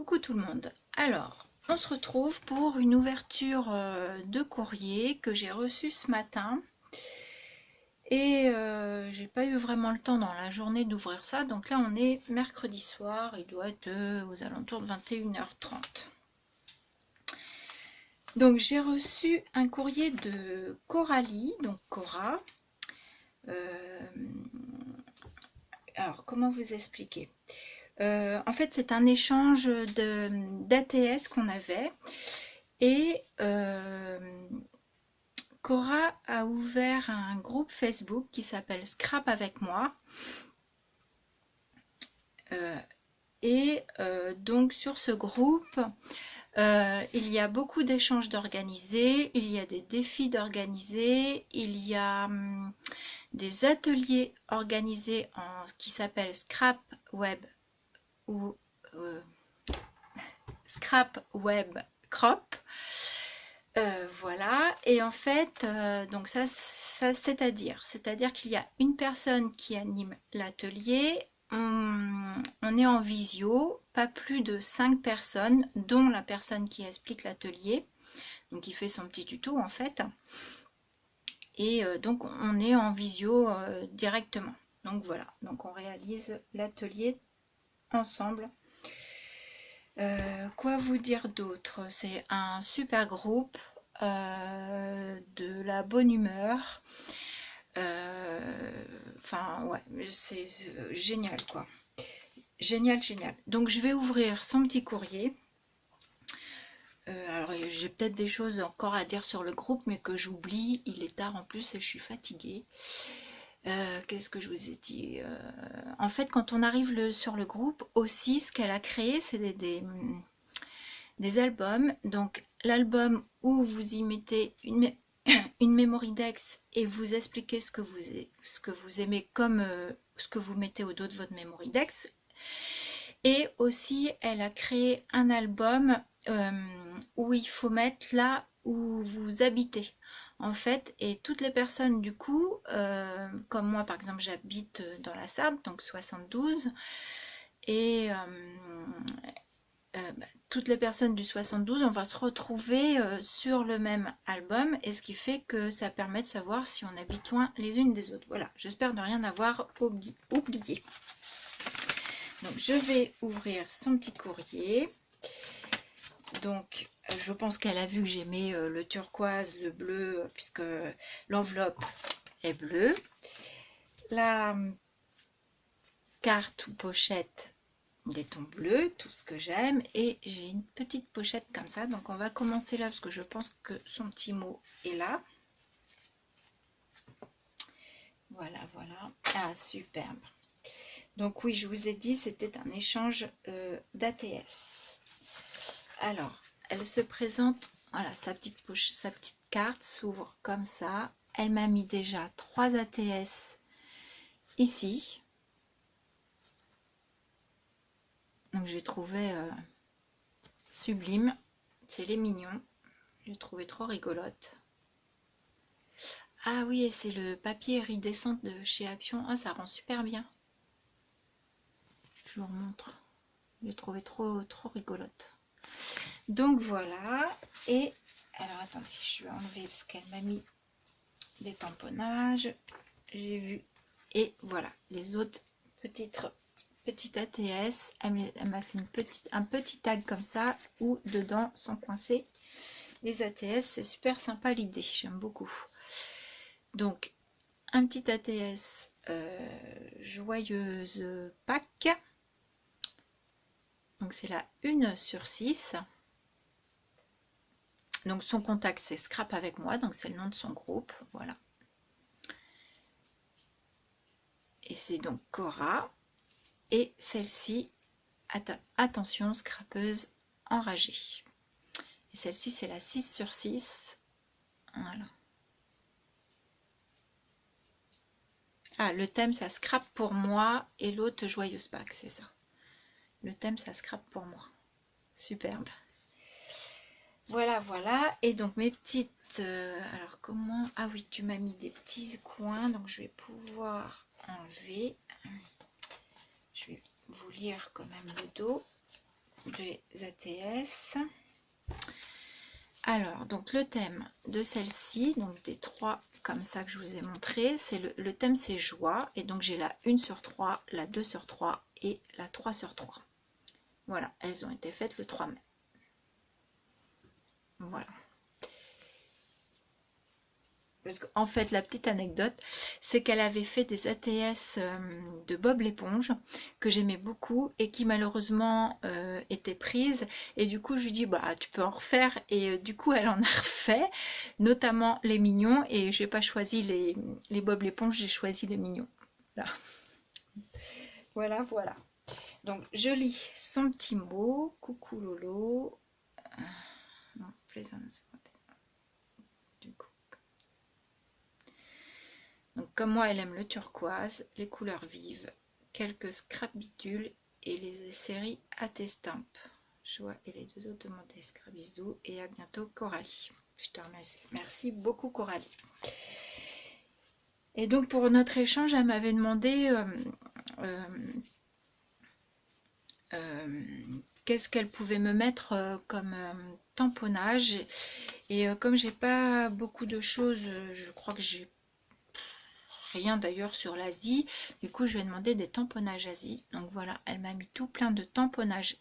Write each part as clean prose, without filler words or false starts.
Coucou tout le monde. Alors, on se retrouve pour une ouverture de courrier que j'ai reçu ce matin. Et j'ai pas eu vraiment le temps dans la journée d'ouvrir ça. Donc là, on est mercredi soir. Il doit être aux alentours de 21h30. Donc j'ai reçu un courrier de Coralie, donc Cora. Alors, comment vous expliquer? En fait, c'est un échange d'ATS qu'on avait. Et Cora a ouvert un groupe Facebook qui s'appelle Scrap avec moi. Donc sur ce groupe, il y a beaucoup d'échanges d'organisés, il y a des défis d'organiser, il y a des ateliers organisés qui s'appellent Scrap Web ou Scrap Web Crop. Voilà, et en fait, donc ça c'est-à-dire qu'il y a une personne qui anime l'atelier, on est en visio, pas plus de 5 personnes, dont la personne qui explique l'atelier, donc qui fait son petit tuto en fait, et donc on est en visio directement. Donc voilà, donc on réalise l'atelier ensemble. Quoi vous dire d'autre? C'est un super groupe, de la bonne humeur. Enfin ouais, c'est génial quoi. Génial, génial. Donc je vais ouvrir son petit courrier. Alors j'ai peut-être des choses encore à dire sur le groupe, mais que j'oublie. Il est tard en plus et je suis fatiguée. Qu'est-ce que je vous ai dit? En fait, quand on arrive sur le groupe, aussi, ce qu'elle a créé, c'est des albums. Donc, l'album où vous y mettez une Memorydex et vous expliquez ce que vous aimez comme ce que vous mettez au dos de votre Memorydex. Et aussi, elle a créé un album où il faut mettre là où vous habitez. En fait, et toutes les personnes du coup, comme moi par exemple, j'habite dans la Sarthe, donc 72, et toutes les personnes du 72, on va se retrouver sur le même album, et ce qui fait que ça permet de savoir si on habite loin les unes des autres. Voilà, j'espère ne rien avoir oublié. Donc je vais ouvrir son petit courrier. Donc je pense qu'elle a vu que j'aimais le turquoise, le bleu, puisque l'enveloppe est bleue. La carte ou pochette des tons bleus, tout ce que j'aime, et j'ai une petite pochette comme ça. Donc on va commencer là parce que je pense que son petit mot est là. Voilà, voilà. Ah, superbe. Donc oui, je vous ai dit, c'était un échange d'ATS. Alors, elle se présente, voilà, sa petite carte s'ouvre comme ça. Elle m'a mis déjà 3 ATS ici. Donc j'ai trouvé sublime. C'est les mignons. J'ai trouvé trop rigolote. Ah oui, et c'est le papier iridescent de chez Action. Ah, ça rend super bien. Je vous remontre. J'ai trouvé trop rigolote. Donc voilà. Et alors attendez, je vais enlever parce qu'elle m'a mis des tamponnages. J'ai vu. Et voilà, les autres petites ATS. Elle m'a fait un petit tag comme ça où dedans sont coincés les ATS. C'est super sympa l'idée, j'aime beaucoup. Donc, un petit ATS joyeuse Pâques. Donc, c'est la 1/6. Donc, son contact, c'est Scrap avec moi. Donc, c'est le nom de son groupe. Voilà. Et c'est donc Cora. Et celle-ci, attention, scrapeuse enragée. Et celle-ci, c'est la 6/6. Voilà. Ah, le thème, ça scrape pour moi. Et l'autre, joyeuse Pâques, c'est ça. Le thème, ça scrape pour moi. Superbe. Voilà, voilà. Et donc, mes petites... alors, comment... Ah oui, tu m'as mis des petits coins. Donc, je vais pouvoir enlever. Je vais vous lire quand même le dos. des ATS. Alors, donc le thème de celle-ci, donc des 3 comme ça que je vous ai montré, c'est le thème c'est joie. Et donc j'ai la 1 sur 3, la 2 sur 3 et la 3 sur 3. Voilà, elles ont été faites le 3 mai. Voilà. Parce qu'en fait, la petite anecdote, c'est qu'elle avait fait des ATS de Bob l'éponge que j'aimais beaucoup et qui malheureusement étaient prises. Et du coup, je lui dis, bah, tu peux en refaire. Et du coup, elle en a refait, notamment les mignons. Et je n'ai pas choisi les Bob l'éponge, j'ai choisi les mignons. Voilà. Voilà, voilà. Donc, je lis son petit mot. Coucou Lolo. Non, plaisance. Du coup. Donc, comme moi, elle aime le turquoise, les couleurs vives, quelques scrapbitules et les séries Attestamp. Joie et les 2 autres demandés. Bisous et à bientôt Coralie. Je te remercie. Merci beaucoup Coralie. Et donc pour notre échange, elle m'avait demandé qu'est-ce qu'elle pouvait me mettre comme tamponnage. Et comme j'ai pas beaucoup de choses, je crois que j'ai rien d'ailleurs sur l'Asie. Du coup, je vais demander des tamponnages Asie. Donc voilà, elle m'a mis tout plein de tamponnage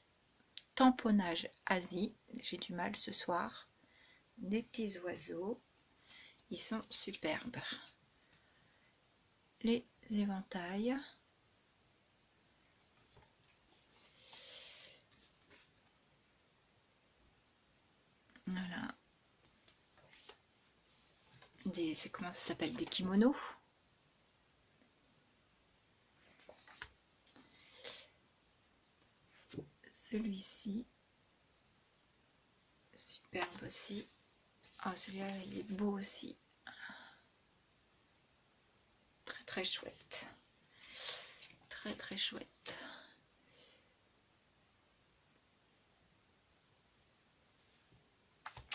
Asie. J'ai du mal ce soir. Des petits oiseaux. Ils sont superbes. Les éventails. Voilà. C'est comment ça s'appelle? Des kimonos. Celui-ci, superbe aussi. Ah, celui-là, il est beau aussi. Très très chouette. Très très chouette.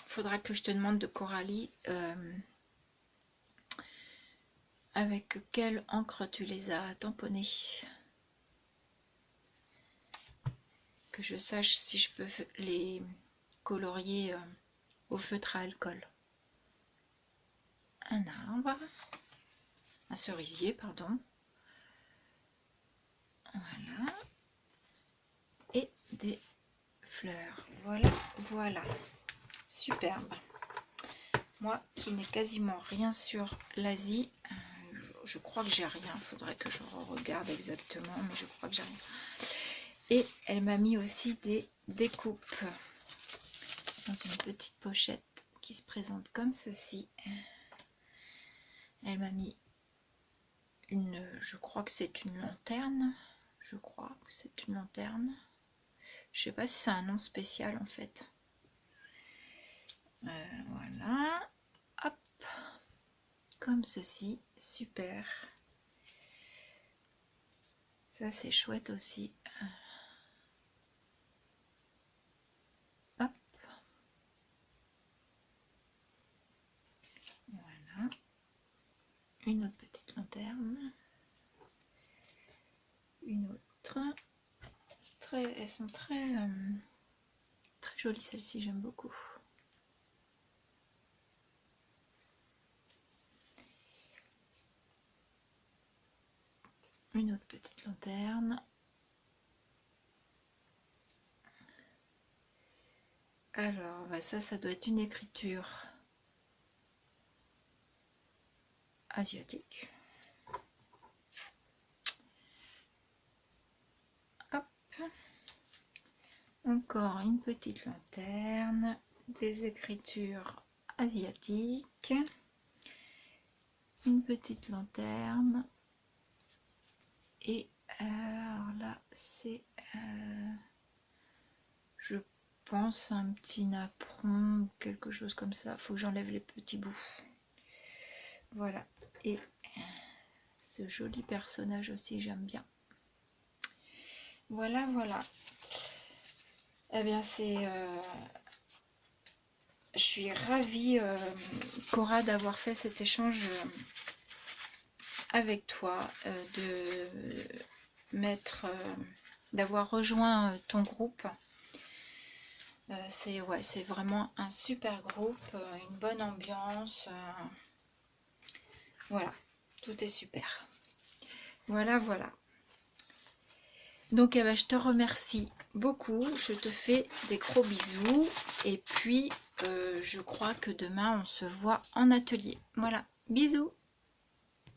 Faudra que je te demande de Coralie avec quelle encre tu les as tamponnés. Que je sache si je peux les colorier au feutre à alcool. Un arbre, un cerisier, pardon. Voilà. Et des fleurs. Voilà, voilà. Superbe. Moi qui n'ai quasiment rien sur l'Asie, je crois que j'ai rien. Il faudrait que je regarde exactement, mais je crois que j'ai rien. Et elle m'a mis aussi des découpes dans une petite pochette qui se présente comme ceci. Elle m'a mis une, je crois que c'est une lanterne. Je crois que c'est une lanterne. Je sais pas si c'est un nom spécial en fait. Voilà. Hop. Comme ceci. Super. Ça c'est chouette aussi. Hop. Voilà. Une autre petite lanterne. Une autre. Elles sont très jolies celles-ci, j'aime beaucoup. Une autre petite lanterne. Alors, bah ça doit être une écriture asiatique. Hop. Encore une petite lanterne, des écritures asiatiques, une petite lanterne, et alors là c'est, je pense, un petit napperon ou quelque chose comme ça. Faut que j'enlève les petits bouts. Voilà, et ce joli personnage aussi, j'aime bien. Voilà, voilà. Eh bien, je suis ravie, Cora, d'avoir fait cet échange avec toi, d'avoir rejoint ton groupe. c'est vraiment un super groupe, une bonne ambiance. Voilà, tout est super. Voilà, voilà. Donc, je te remercie beaucoup. Je te fais des gros bisous. Et puis, je crois que demain, on se voit en atelier. Voilà, bisous.